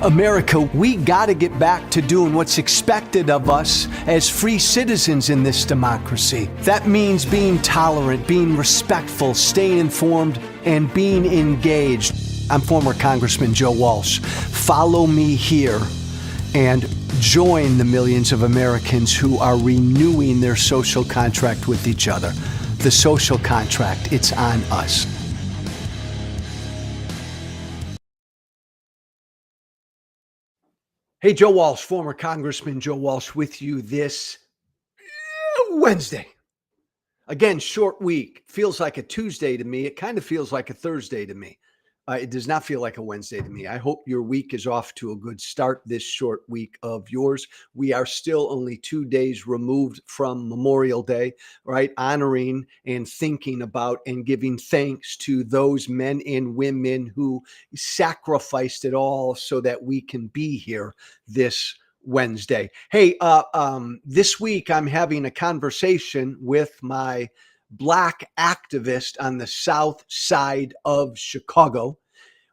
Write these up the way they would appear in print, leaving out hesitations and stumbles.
America, we got to get back to doing what's expected of us as free citizens in this democracy. That means being tolerant, being respectful, staying informed, and being engaged. I'm former Congressman Joe Walsh. Follow me here and join the millions of Americans who are renewing their social contract with each other. The social contract, it's on us. Hey, Joe Walsh, former Congressman Joe Walsh with you this Wednesday. Again, short week. Feels like a Tuesday to me. It kind of feels like a Thursday to me. It does not feel like a Wednesday to me. I hope your week is off to a good start this short week of yours. We are still only 2 days removed from Memorial Day, right? Honoring and thinking about and giving thanks to those men and women who sacrificed it all so that we can be here this Wednesday. Hey, this week I'm having a conversation with my Black activist on the south side of Chicago.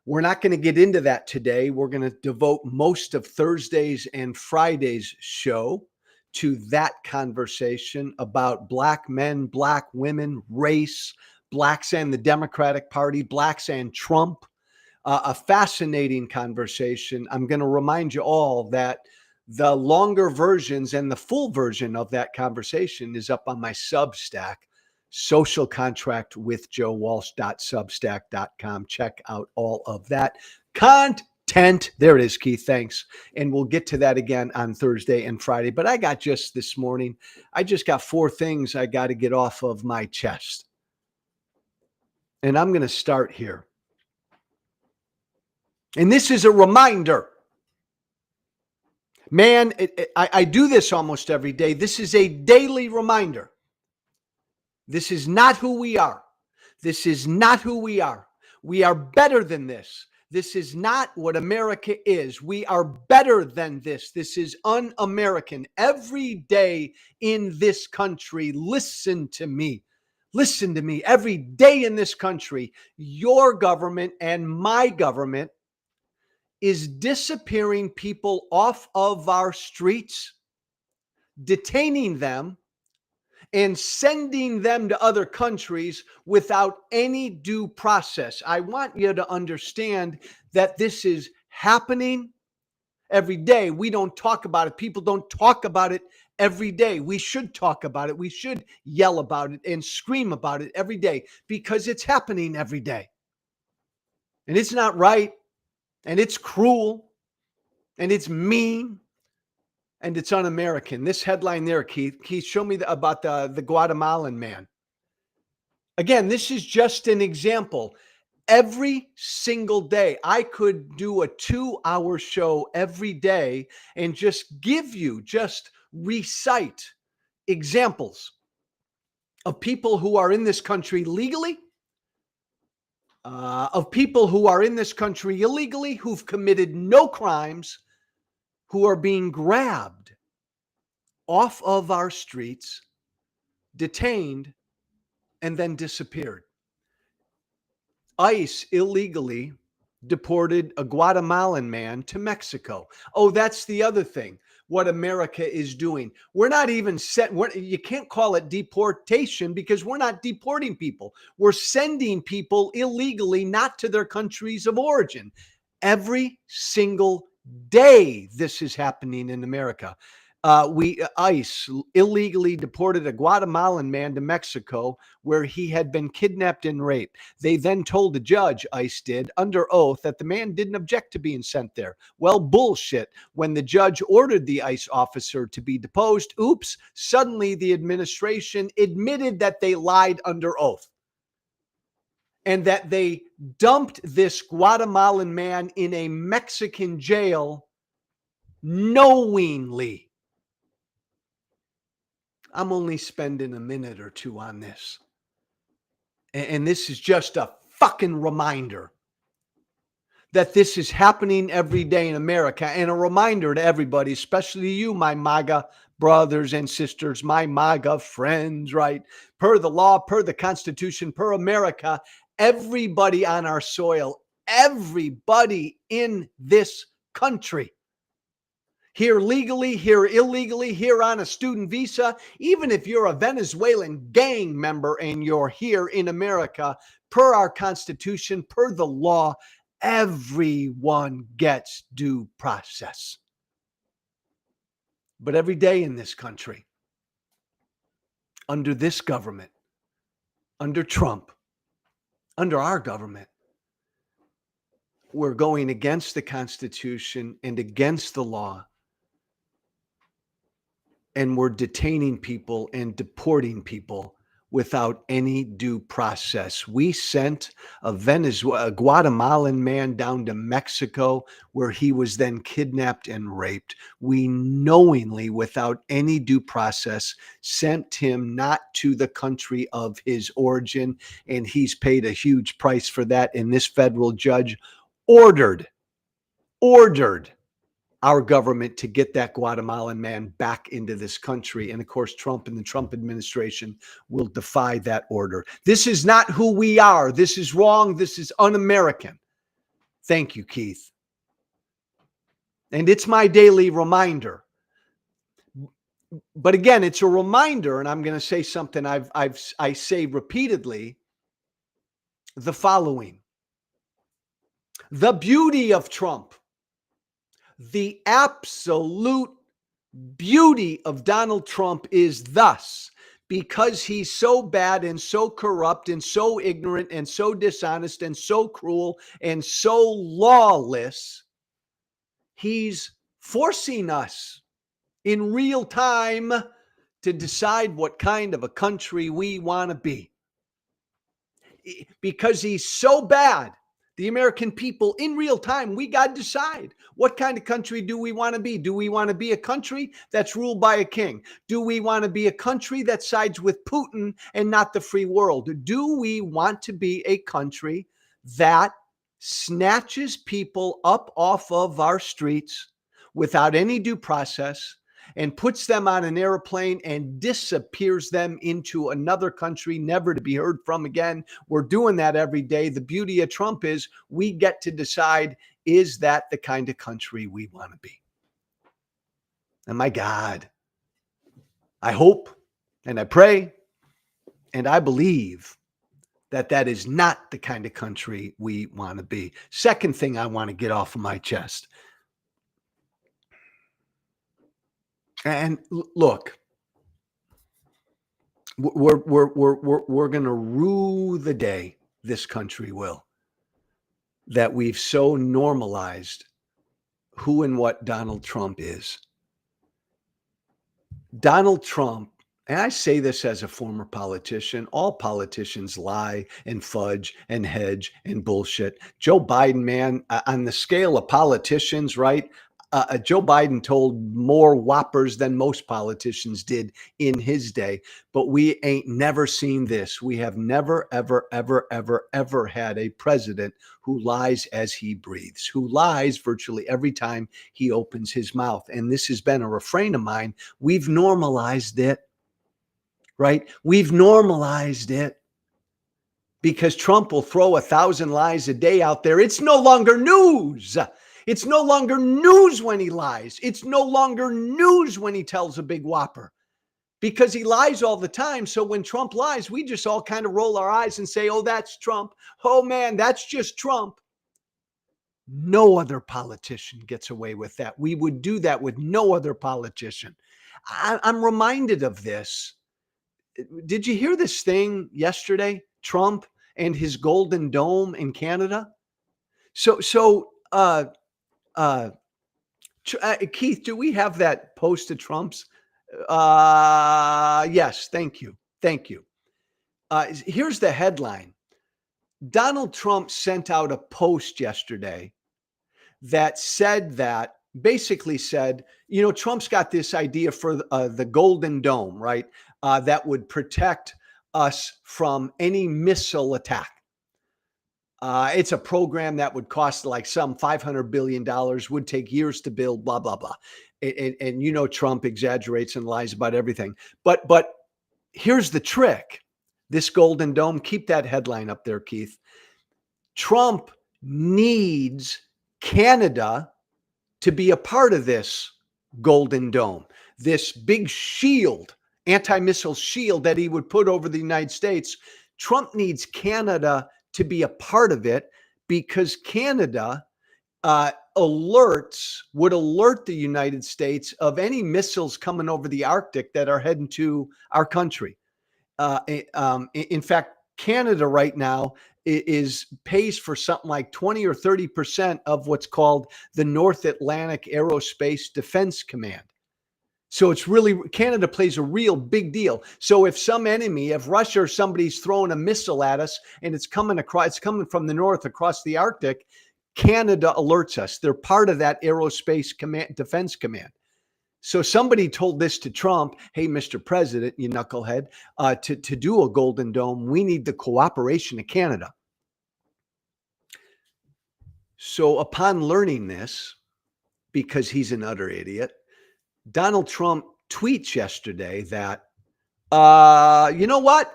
We're not going to get into that today. We're going to devote most of Thursday's and Friday's show to that conversation about Black men, Black women, race, Blacks and the Democratic Party, Blacks and Trump. A fascinating conversation. I'm going to remind you all that the longer versions and the full version of that conversation is up on my Substack, Social Contract with JoeWalsh.substack.com. Check out all of that content. There it is, Keith. Thanks. And we'll get to that again on Thursday and Friday. But I got just this morning, I just got 4 things I got to get off of my chest. And I'm going to start here. And this is a reminder. Man, I do this almost every day. This is a daily reminder. This is not who we are. This is not who we are. We are better than this. This is not what America is. We are better than this. This is un-American. Every day in this country, listen to me. Listen to me. Every day in this country, your government and my government is disappearing people off of our streets, detaining them, and sending them to other countries without any due process. I want you to understand that this is happening every day. We don't talk about it. People don't talk about it every day. We should talk about it. We should yell about it and scream about it every day because it's happening every day. And it's not right. And it's cruel. And it's mean. And it's un-American. This headline there, Keith, show me about the Guatemalan man. Again, this is just an example. Every single day, I could do a 2-hour show every day and just recite examples of people who are in this country legally, of people who are in this country illegally, who've committed no crimes, who are being grabbed off of our streets, detained, and then disappeared. ICE illegally deported a Guatemalan man to Mexico. Oh, that's the other thing. What America is doing. We're not even you can't call it deportation because we're not deporting people. We're sending people illegally not to their countries of origin. Every single day this is happening in America. ICE illegally deported a Guatemalan man to Mexico where he had been kidnapped and raped. They then told the judge, ICE did, under oath, that the man didn't object to being sent there. Well, bullshit. When the judge ordered the ICE officer to be deposed, oops, suddenly the administration admitted that they lied under oath and that they dumped this Guatemalan man in a Mexican jail knowingly. I'm only spending a minute or two on this. And this is just a fucking reminder that this is happening every day in America, and a reminder to everybody, especially you, my MAGA brothers and sisters, my MAGA friends, right? Per the law, per the Constitution, per America, everybody on our soil, everybody in this country. Here legally, here illegally, here on a student visa. Even if you're a Venezuelan gang member and you're here in America, per our Constitution, per the law, everyone gets due process. But every day in this country, under this government, under Trump, under our government, we're going against the Constitution and against the law. And we're detaining people and deporting people without any due process. We sent a Guatemalan man down to Mexico where he was then kidnapped and raped. We knowingly, without any due process, sent him not to the country of his origin, and he's paid a huge price for that. And this federal judge ordered our government to get that Guatemalan man back into this country. And of course, Trump and the Trump administration will defy that order. This is not who we are. This is wrong. This is un-American. Thank you, Keith. And it's my daily reminder. But again, it's a reminder, and I'm going to say something I say repeatedly, the following. The beauty of Trump, the absolute beauty of Donald Trump is thus, because he's so bad and so corrupt and so ignorant and so dishonest and so cruel and so lawless, he's forcing us in real time to decide what kind of a country we want to be. Because he's so bad, the American people, in real time, we got to decide, what kind of country do we want to be? Do we want to be a country that's ruled by a king? Do we want to be a country that sides with Putin and not the free world? Do we want to be a country that snatches people up off of our streets without any due process and puts them on an airplane and disappears them into another country, never to be heard from again? We're doing that every day. The beauty of Trump is we get to decide, is that the kind of country we want to be? And my God, I hope and I pray and I believe that that is not the kind of country we want to be. Second thing I want to get off of my chest. And look, we're going to rue the day, this country will, that we've so normalized who and what Donald Trump is. Donald Trump, and I say this as a former politician, all politicians lie and fudge and hedge and bullshit. Joe Biden, man, on the scale of politicians, right? Joe Biden told more whoppers than most politicians did in his day, but we ain't never seen this. We have never, ever, ever, ever, ever had a president who lies as he breathes, who lies virtually every time he opens his mouth. And this has been a refrain of mine. We've normalized it, right? We've normalized it. Because Trump will throw 1,000 lies a day out there. It's no longer news. It's no longer news when he lies. It's no longer news when he tells a big whopper, because he lies all the time. So when Trump lies, we just all kind of roll our eyes and say, oh, that's Trump. Oh, man, that's just Trump. No other politician gets away with that. We would do that with no other politician. I'm reminded of this. Did you hear this thing yesterday? Trump and his Golden Dome in Canada. Keith, do we have that post to Trump's? Yes, thank you. Here's the headline. Donald Trump sent out a post yesterday that basically said, Trump's got this idea for the Golden Dome, right? That would protect us from any missile attack. It's a program that would cost like some $500 billion, would take years to build, blah, blah, blah. And Trump exaggerates and lies about everything. But here's the trick. This Golden Dome, keep that headline up there, Keith. Trump needs Canada to be a part of this Golden Dome, this big shield, anti-missile shield that he would put over the United States. Trump needs Canada to be a part of it because Canada would alert the United States of any missiles coming over the Arctic that are heading to our country. In fact, Canada right now pays for something like 20 or 30% of what's called the North Atlantic Aerospace Defense Command. So it's really, Canada plays a real big deal. So if some enemy, if Russia or somebody's throwing a missile at us and it's coming from the north across the Arctic, Canada alerts us. They're part of that Aerospace Command, Defense Command. So somebody told this to Trump, hey, Mr. President, you knucklehead, to do a Golden Dome, we need the cooperation of Canada. So upon learning this, because he's an utter idiot, Donald Trump tweets yesterday that, you know what?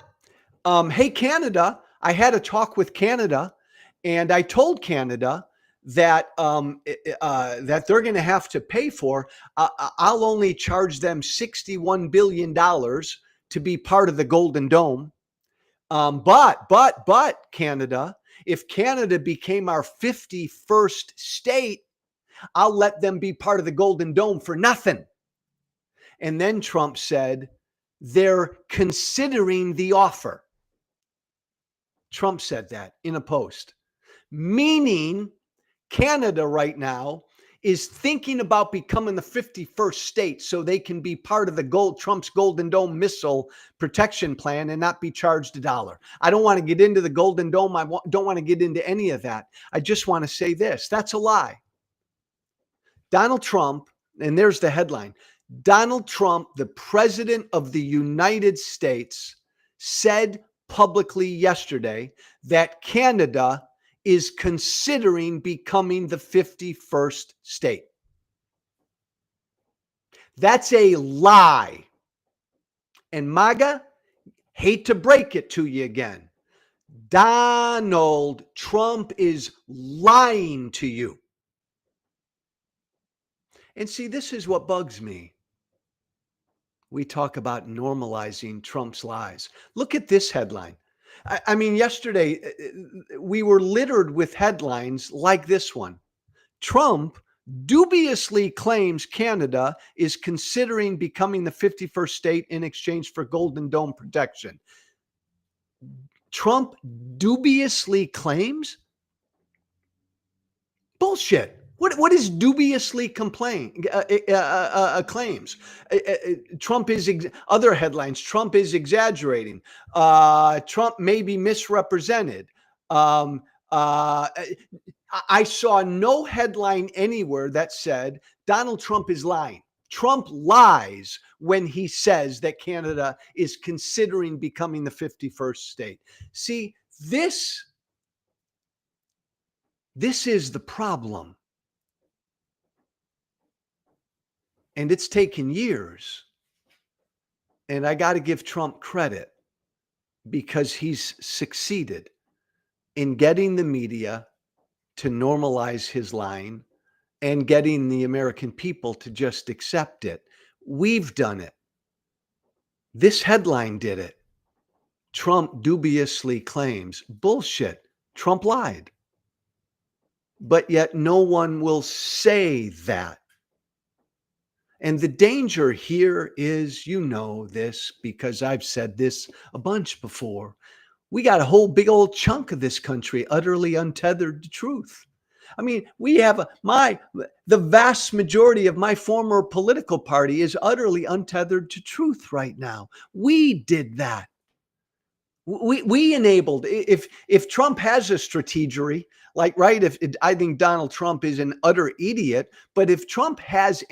Hey, Canada, I had a talk with Canada, and I told Canada that that they're going to have to pay for. I'll only charge them $61 billion to be part of the Golden Dome. But Canada, if Canada became our 51st state, I'll let them be part of the Golden Dome for nothing. And then Trump said, they're considering the offer. Trump said that in a post, meaning Canada right now is thinking about becoming the 51st state so they can be part of the Trump's Golden Dome missile protection plan and not be charged $1. I don't want to get into the Golden Dome. I don't want to get into any of that. I just want to say this. That's a lie. Donald Trump, and there's the headline, Donald Trump, the president of the United States, said publicly yesterday that Canada is considering becoming the 51st state. That's a lie. And MAGA, hate to break it to you again, Donald Trump is lying to you. And see, this is what bugs me. We talk about normalizing Trump's lies. Look at this headline. I mean, yesterday we were littered with headlines like this one. Trump dubiously claims Canada is considering becoming the 51st state in exchange for Golden Dome protection. Trump dubiously claims? Bullshit. What is dubiously claims? Trump is other headlines. Trump is exaggerating. Trump may be misrepresented. I saw no headline anywhere that said Donald Trump is lying. Trump lies when he says that Canada is considering becoming the 51st state. See, this is the problem. And it's taken years. And I got to give Trump credit because he's succeeded in getting the media to normalize his lying and getting the American people to just accept it. We've done it. This headline did it. Trump dubiously claims. Bullshit. Trump lied. But yet no one will say that. And the danger here is, you know this because I've said this a bunch before. We got a whole big old chunk of this country utterly untethered to truth. I mean, we have the vast majority of my former political party is utterly untethered to truth right now. We did that. We enabled, if Trump has a strategery, like, right, I think Donald Trump is an utter idiot, but if Trump has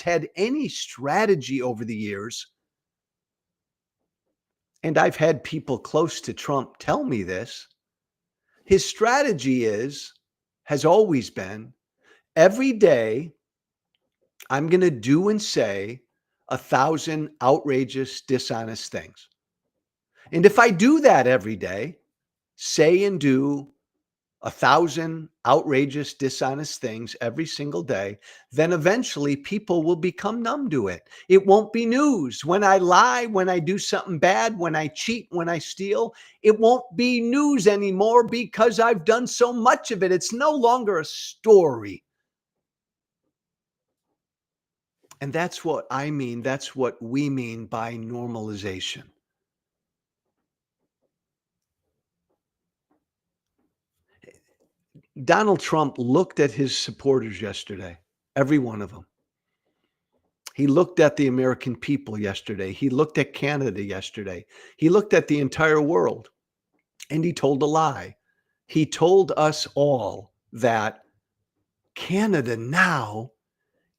had any strategy over the years, and I've had people close to Trump tell me this, his strategy has always been, every day I'm going to do and say 1,000 outrageous, dishonest things. And if I do that every day, say and do 1,000 outrageous, dishonest things every single day, then eventually people will become numb to it. It won't be news. When I lie, when I do something bad, when I cheat, when I steal, it won't be news anymore because I've done so much of it. It's no longer a story. And that's what I mean. That's what we mean by normalization. Donald Trump looked at his supporters yesterday, every one of them. He looked at the American people yesterday. He looked at Canada yesterday. He looked at the entire world, and he told a lie. He told us all that Canada now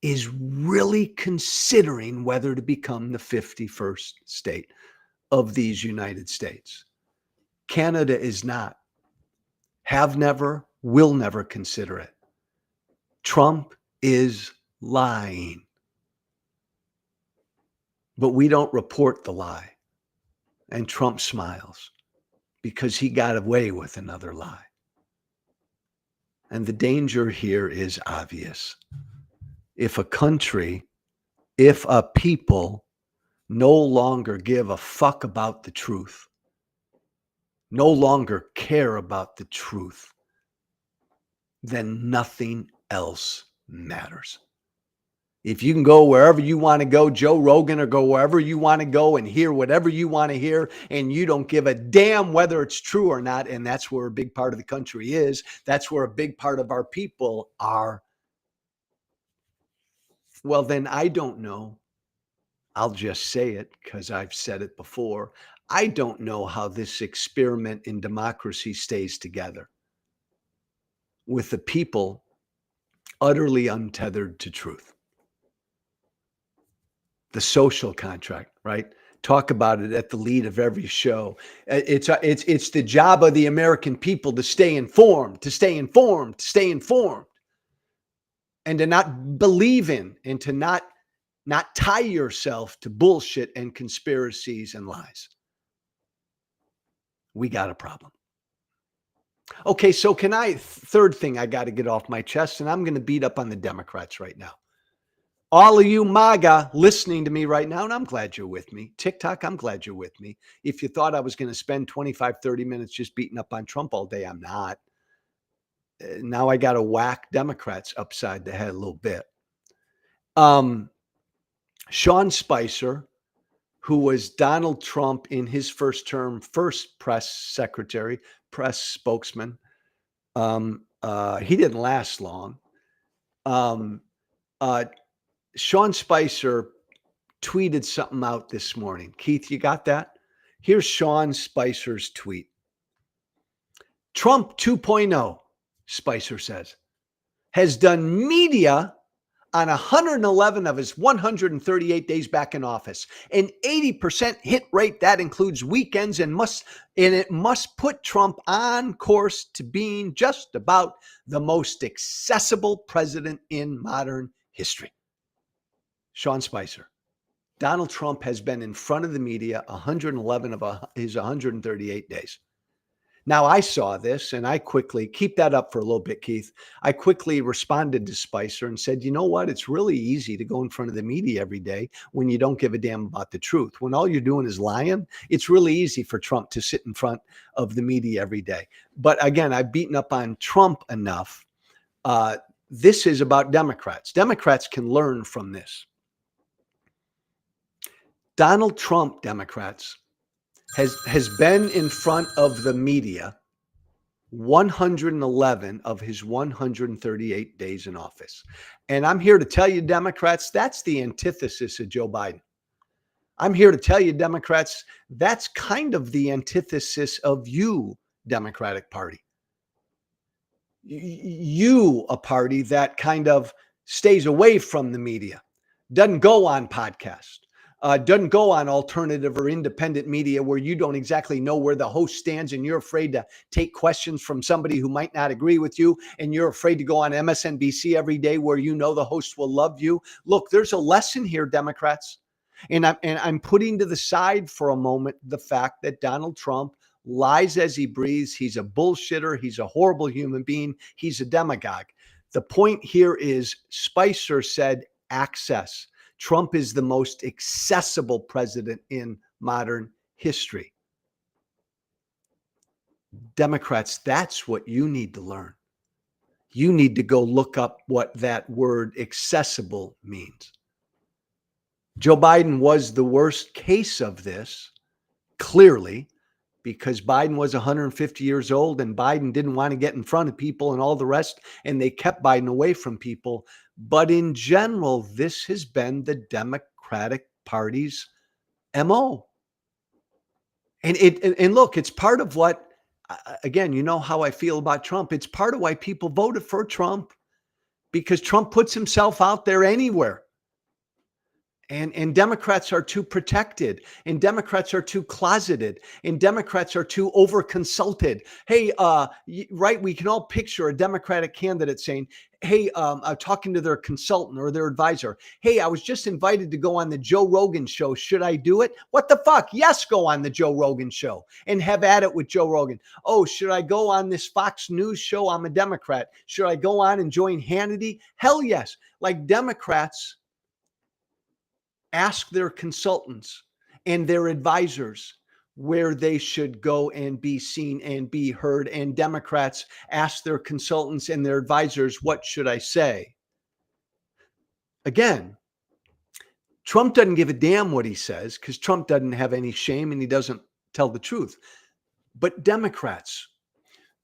is really considering whether to become the 51st state of these United States. Canada is not. Have never, will never consider it. Trump is lying. But we don't report the lie. And Trump smiles because he got away with another lie. And the danger here is obvious. If a country, if a people no longer give a fuck about the truth, no longer care about the truth, then nothing else matters. If you can go wherever you want to go, Joe Rogan, or go wherever you want to go and hear whatever you want to hear, and you don't give a damn whether it's true or not, and that's where a big part of the country is, that's where a big part of our people are, well, then I don't know. I'll just say it because I've said it before. I don't know how this experiment in democracy stays together with the people utterly untethered to truth. The social contract, right? Talk about it at the lead of every show. It's the job of the American people to stay informed, and to not believe in, and to not tie yourself to bullshit and conspiracies and lies. We got a problem. Okay, so third thing I got to get off my chest, and I'm going to beat up on the Democrats right now. All of you MAGA listening to me right now, and I'm glad you're with me. TikTok, I'm glad you're with me. If you thought I was going to spend 25, 30 minutes just beating up on Trump all day, I'm not. Now I got to whack Democrats upside the head a little bit. Sean Spicer, who was Donald Trump in his first term, first press secretary, press spokesman. He didn't last long. Sean Spicer tweeted something out this morning. Keith, you got that? Here's Sean Spicer's tweet. Trump 2.0, Spicer says, has done media on 111 of his 138 days back in office. An 80% hit rate that includes weekends, and it must put Trump on course to being just about the most accessible president in modern history. Sean Spicer. Donald Trump has been in front of the media 111 of his 138 days. Now, I saw this, and I quickly, keep that up for a little bit, Keith. I quickly responded to Spicer and said, you know what? It's really easy to go in front of the media every day when you don't give a damn about the truth. When all you're doing is lying, it's really easy for Trump to sit in front of the media every day. But again, I've beaten up on Trump enough. This is about Democrats. Democrats can learn from this. Donald Trump, Democrats, has been in front of the media 111 of his 138 days in office. And I'm here to tell you, Democrats, that's the antithesis of Joe Biden. I'm here to tell you, Democrats, that's kind of the antithesis of you, Democratic Party. You, a party that kind of stays away from the media, doesn't go on podcasts, doesn't go on alternative or independent media where you don't exactly know where the host stands, and you're afraid to take questions from somebody who might not agree with you, and you're afraid to go on MSNBC every day where you know the host will love you. Look, there's a lesson here, Democrats. And I'm putting to the side for a moment the fact that Donald Trump lies as he breathes. He's a bullshitter. He's a horrible human being. He's a demagogue. The point here is Spicer said access. Trump is the most accessible president in modern history. Democrats, that's what you need to learn. You need to go look up what that word accessible means. Joe Biden was the worst case of this, clearly, because Biden was 150 years old and Biden didn't want to get in front of people and all the rest, and they kept Biden away from people. But in general, this has been the Democratic Party's MO. And look, it's part of what, again, you know how I feel about Trump. It's part of why people voted for Trump, because Trump puts himself out there anywhere. And Democrats are too protected, and Democrats are too closeted, and Democrats are too over-consulted. Hey, right, we can all picture a Democratic candidate saying, hey, talking to their consultant or their advisor, hey, I was just invited to go on the Joe Rogan show. Should I do it? What the fuck? Yes, go on the Joe Rogan show and have at it with Joe Rogan. Oh, should I go on this Fox News show? I'm a Democrat. Should I go on and join Hannity? Hell yes. Like, Democrats ask their consultants and their advisors where they should go and be seen and be heard. And Democrats ask their consultants and their advisors, what should I say? Again, Trump doesn't give a damn what he says, because Trump doesn't have any shame and he doesn't tell the truth. But Democrats,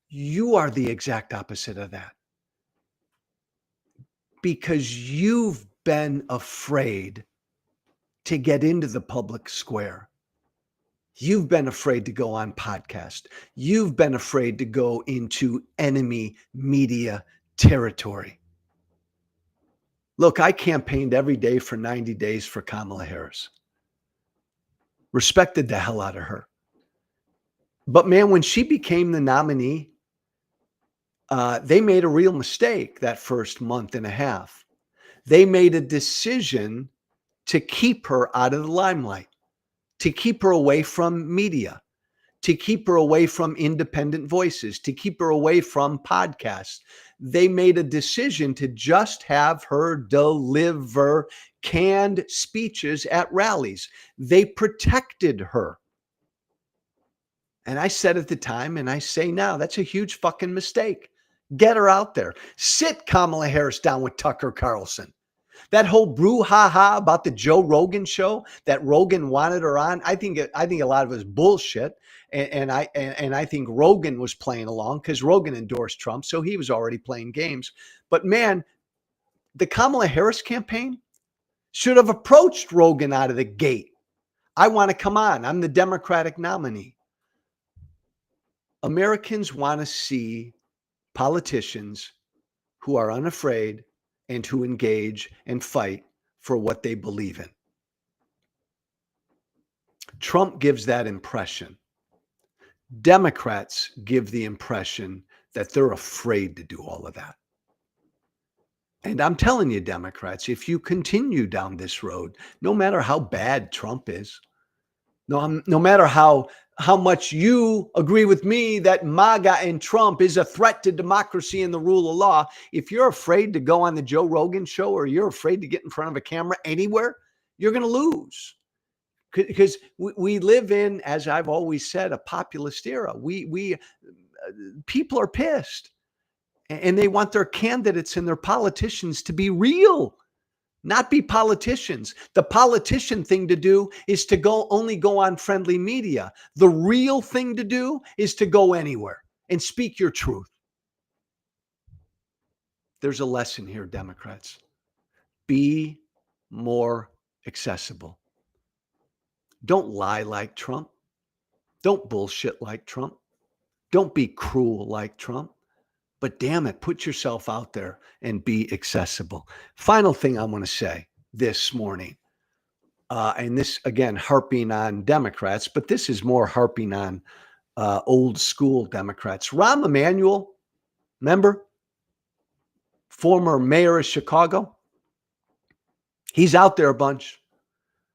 you are the exact opposite of that, because you've been afraid to get into the public square. You've been afraid to go on podcast. You've been afraid to go into enemy media territory. Look, I campaigned every day for 90 days for Kamala Harris. Respected the hell out of her. But man, when she became the nominee, they made a real mistake that first month and a half. They made a decision to keep her out of the limelight, to keep her away from media, to keep her away from independent voices, to keep her away from podcasts. They made a decision to just have her deliver canned speeches at rallies. They protected her. And I said at the time, and I say now, that's a huge fucking mistake. Get her out there. Sit Kamala Harris down with Tucker Carlson. That whole brouhaha about the Joe Rogan show that Rogan wanted her on, I think a lot of it was bullshit, and I think Rogan was playing along because Rogan endorsed Trump, so he was already playing games. But man, the Kamala Harris campaign should have approached Rogan out of the gate. I want to come on. I'm the Democratic nominee. Americans want to see politicians who are unafraid and who engage and fight for what they believe in. Trump gives that impression. Democrats give the impression that they're afraid to do all of that. And I'm telling you, Democrats, if you continue down this road, no matter how bad Trump is, no matter how much you agree with me that MAGA and Trump is a threat to democracy and the rule of law, if you're afraid to go on the Joe Rogan show or you're afraid to get in front of a camera anywhere, you're going to lose. Because we live in, as I've always said, a populist era. People are pissed, and they want their candidates and their politicians to be real, not be politicians. The politician thing to do is to only go on friendly media. The real thing to do is to go anywhere and speak your truth. There's a lesson here, Democrats. Be more accessible. Don't lie like Trump. Don't bullshit like Trump. Don't be cruel like Trump. But damn it, put yourself out there and be accessible. Final thing I want to say this morning, and this, again, harping on Democrats, but this is more harping on old school Democrats. Rahm Emmanuel, remember? Former mayor of Chicago. He's out there a bunch.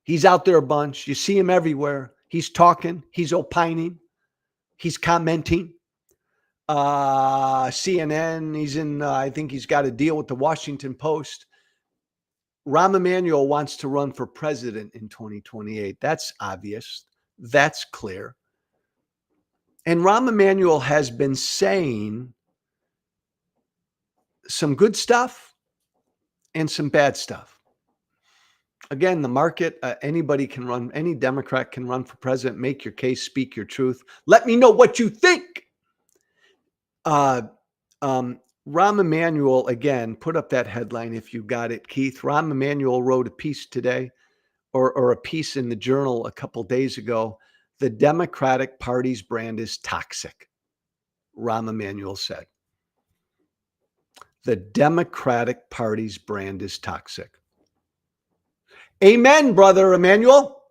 You see him everywhere. He's talking. He's opining. He's commenting. CNN, he's in, I think he's got a deal with the Washington Post. Rahm Emmanuel wants to run for president in 2028. That's obvious. That's clear. And Rahm Emmanuel has been saying some good stuff and some bad stuff. Again, the market, anybody can run, any Democrat can run for president, make your case, speak your truth. Let me know what you think. Rahm Emmanuel, again, put up that headline if you got it, Keith. Rahm Emmanuel wrote a piece today or a piece in the Journal a couple days ago. The Democratic Party's brand is toxic, Rahm Emmanuel said. The Democratic Party's brand is toxic. Amen, brother Emmanuel.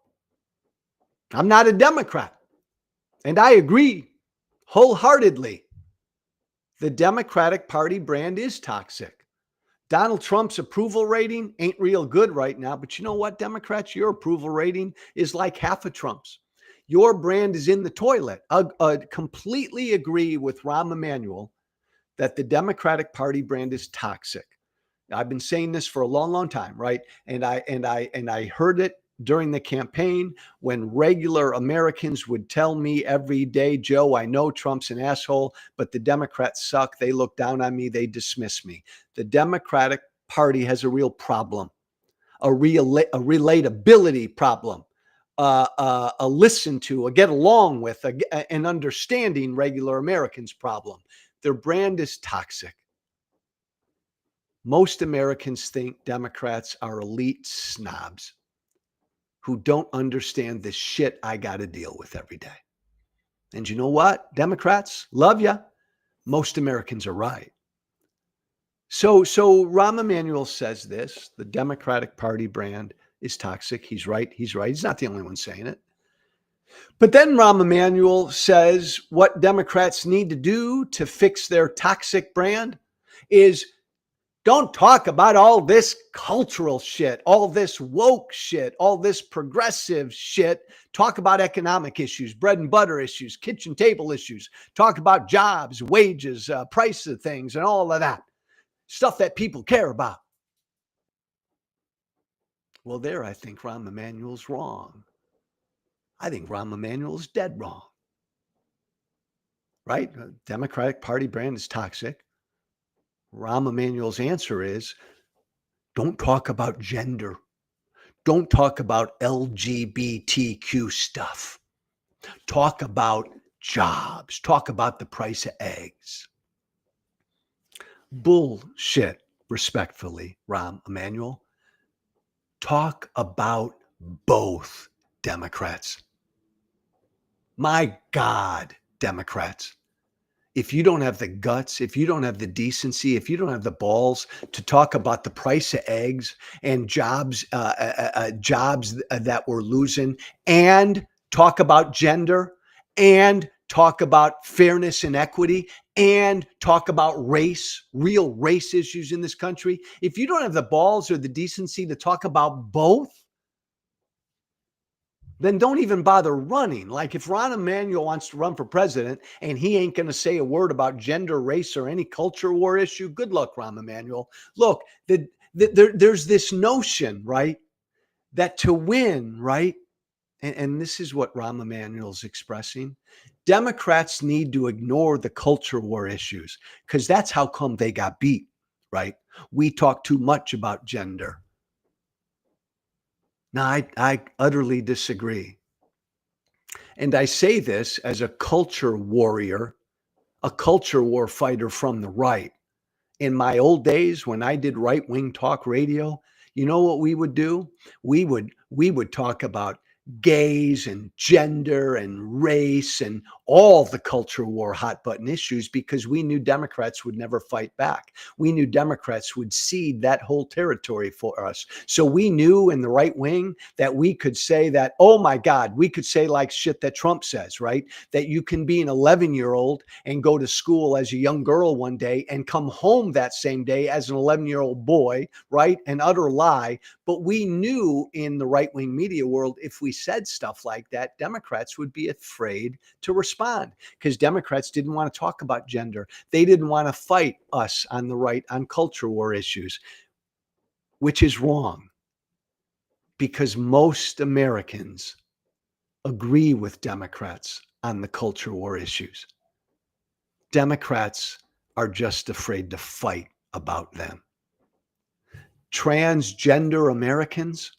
I'm not a Democrat. And I agree wholeheartedly. The Democratic Party brand is toxic. Donald Trump's approval rating ain't real good right now. But you know what, Democrats? Your approval rating is like half of Trump's. Your brand is in the toilet. I completely agree with Rahm Emmanuel that the Democratic Party brand is toxic. I've been saying this for a long, long time, right? And I heard it during the campaign when regular Americans would tell me every day, Joe, I know Trump's an asshole, but the Democrats suck. They look down on me. They dismiss me. The Democratic Party has a real problem, a relatability problem, a listen to, a get along with, an understanding regular Americans problem. Their brand is toxic. Most Americans think Democrats are elite snobs who don't understand the shit I got to deal with every day. And you know what? Democrats, love you. Most Americans are right. So Rahm Emmanuel says this, the Democratic Party brand is toxic. He's right. He's right. He's not the only one saying it. But then Rahm Emmanuel says what Democrats need to do to fix their toxic brand is don't talk about all this cultural shit, all this woke shit, all this progressive shit. Talk about economic issues, bread and butter issues, kitchen table issues. Talk about jobs, wages, price of things, and all of that stuff that people care about. Well, there, I think Rahm Emmanuel's wrong. I think Rahm Emmanuel's dead wrong. Right? The Democratic Party brand is toxic. Rahm Emmanuel's answer is don't talk about gender. Don't talk about LGBTQ stuff. Talk about jobs. Talk about the price of eggs. Bullshit, respectfully, Rahm Emmanuel. Talk about both, Democrats. My God, Democrats. If you don't have the guts, if you don't have the decency, if you don't have the balls to talk about the price of eggs and jobs that we're losing, and talk about gender, and talk about fairness and equity, and talk about race, real race issues in this country, if you don't have the balls or the decency to talk about both, then don't even bother running. Like if Rahm Emmanuel wants to run for president and he ain't going to say a word about gender, race, or any culture war issue, good luck, Rahm Emmanuel. Look, there's this notion, right, that to win, right, and this is what Rahm Emmanuel's expressing, Democrats need to ignore the culture war issues because that's how come they got beat, right? We talk too much about gender. Now, I utterly disagree. And I say this as a culture warrior, a culture war fighter from the right. In my old days, when I did right-wing talk radio, you know what we would do? We would talk about gays and gender and race and all the culture war hot button issues because we knew Democrats would never fight back. We knew Democrats would cede that whole territory for us. So we knew in the right wing that we could say that, oh my God, we could say like shit that Trump says, right? That you can be an 11-year-old and go to school as a young girl one day and come home that same day as an 11-year-old boy, right? An utter lie. But we knew in the right-wing media world, if we said stuff like that, Democrats would be afraid to respond because Democrats didn't want to talk about gender. They didn't want to fight us on the right on culture war issues, which is wrong because most Americans agree with Democrats on the culture war issues. Democrats are just afraid to fight about them. Transgender Americans,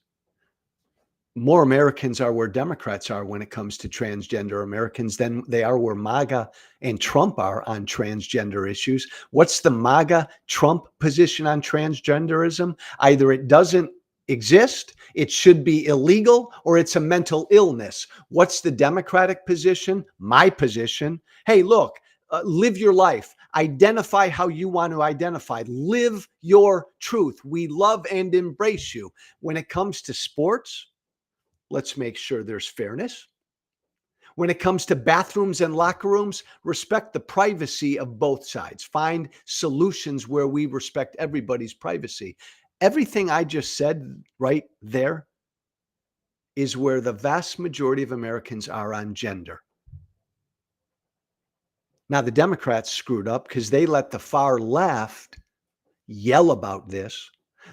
more Americans are where Democrats are when it comes to transgender Americans than they are where MAGA and Trump are on transgender issues. What's the MAGA Trump position on transgenderism? Either it doesn't exist, it should be illegal, or it's a mental illness. What's the Democratic position? My position. Hey, look, live your life. Identify how you want to identify. Live your truth. We love and embrace you. When it comes to sports, let's make sure there's fairness. When it comes to bathrooms and locker rooms, respect the privacy of both sides. Find solutions where we respect everybody's privacy. Everything I just said right there is where the vast majority of Americans are on gender. Now, the Democrats screwed up because they let the far left yell about this.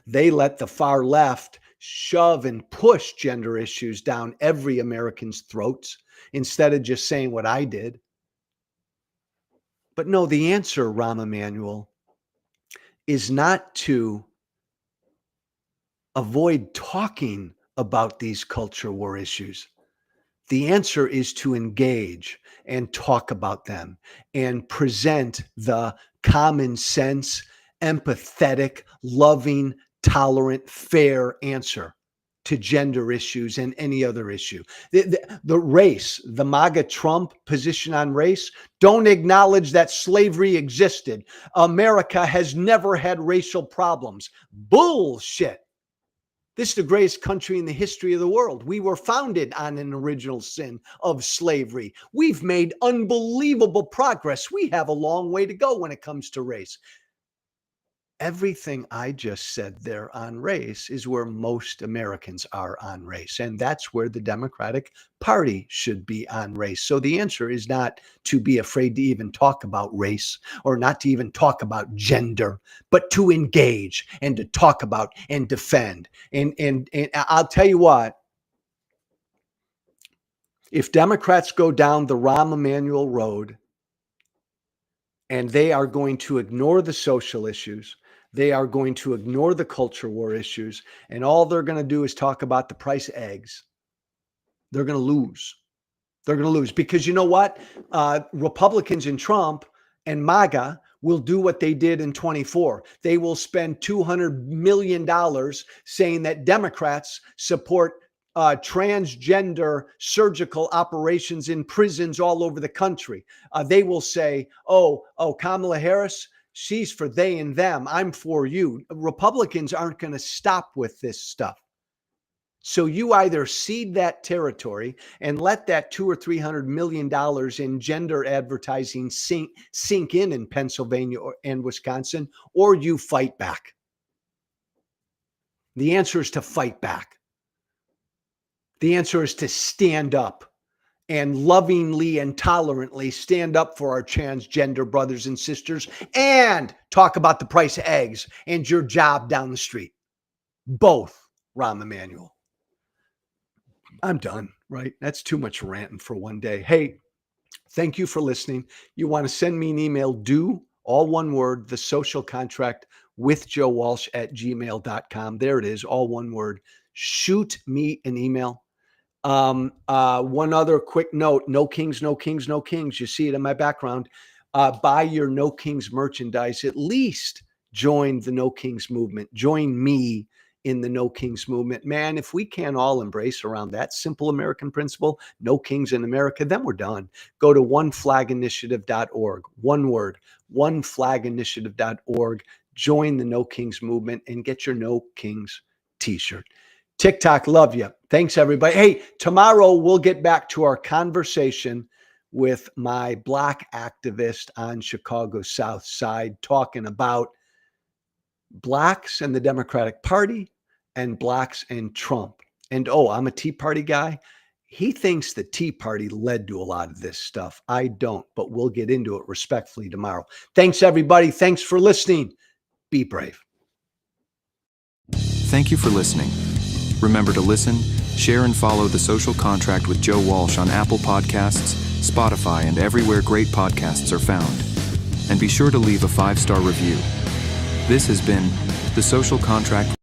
They let the far left shove and push gender issues down every American's throats instead of just saying what I did. But no, the answer, Rahm Emmanuel, is not to avoid talking about these culture war issues. The answer is to engage and talk about them and present the common sense, empathetic, loving, tolerant, fair answer to gender issues and any other issue. The race, the MAGA Trump position on race, don't acknowledge that slavery existed. America has never had racial problems. Bullshit. This is the greatest country in the history of the world. We were founded on an original sin of slavery. We've made unbelievable progress. We have a long way to go when it comes to race. Everything I just said there on race is where most Americans are on race. And that's where the Democratic Party should be on race. So the answer is not to be afraid to even talk about race or not to even talk about gender, but to engage and to talk about and defend. And I'll tell you what, if Democrats go down the Rahm Emmanuel road and they are going to ignore the social issues, they are going to ignore the culture war issues, and all they're going to do is talk about the price of eggs, they're going to lose. They're going to lose because you know what? Republicans and Trump and MAGA will do what they did in 24. They will spend $200 million saying that Democrats support transgender surgical operations in prisons all over the country. They will say, oh, Kamala Harris, she's for they and them. I'm for you. Republicans aren't going to stop with this stuff. So you either cede that territory and let that $200 or $300 million in gender advertising sink in Pennsylvania and Wisconsin, or you fight back. The answer is to fight back. The answer is to stand up and lovingly and tolerantly stand up for our transgender brothers and sisters and talk about the price of eggs and your job down the street. Both, Rahm Emmanuel. I'm done, right? That's too much ranting for one day. Hey, thank you for listening. You want to send me an email, do all one word, the social contract with Joe Walsh at gmail.com. There it is, all one word. Shoot me an email. One other quick note, no kings, no kings, no kings. You see it in my background. Buy your No Kings merchandise. At least join the No Kings movement. Join me in the No Kings movement. Man, if we can't all embrace around that simple American principle, no kings in America, then we're done. Go to oneflaginitiative.org. One word, oneflaginitiative.org. Join the No Kings movement and get your No Kings t-shirt. TikTok, love you. Thanks, everybody. Hey, tomorrow we'll get back to our conversation with my Black activist on Chicago's South Side, talking about Blacks and the Democratic Party and Blacks and Trump. And I'm a Tea Party guy. He thinks the Tea Party led to a lot of this stuff. I don't, but we'll get into it respectfully tomorrow. Thanks, everybody. Thanks for listening. Be brave. Thank you for listening. Remember to listen, share, and follow The Social Contract with Joe Walsh on Apple Podcasts, Spotify, and everywhere great podcasts are found. And be sure to leave a 5-star review. This has been The Social Contract.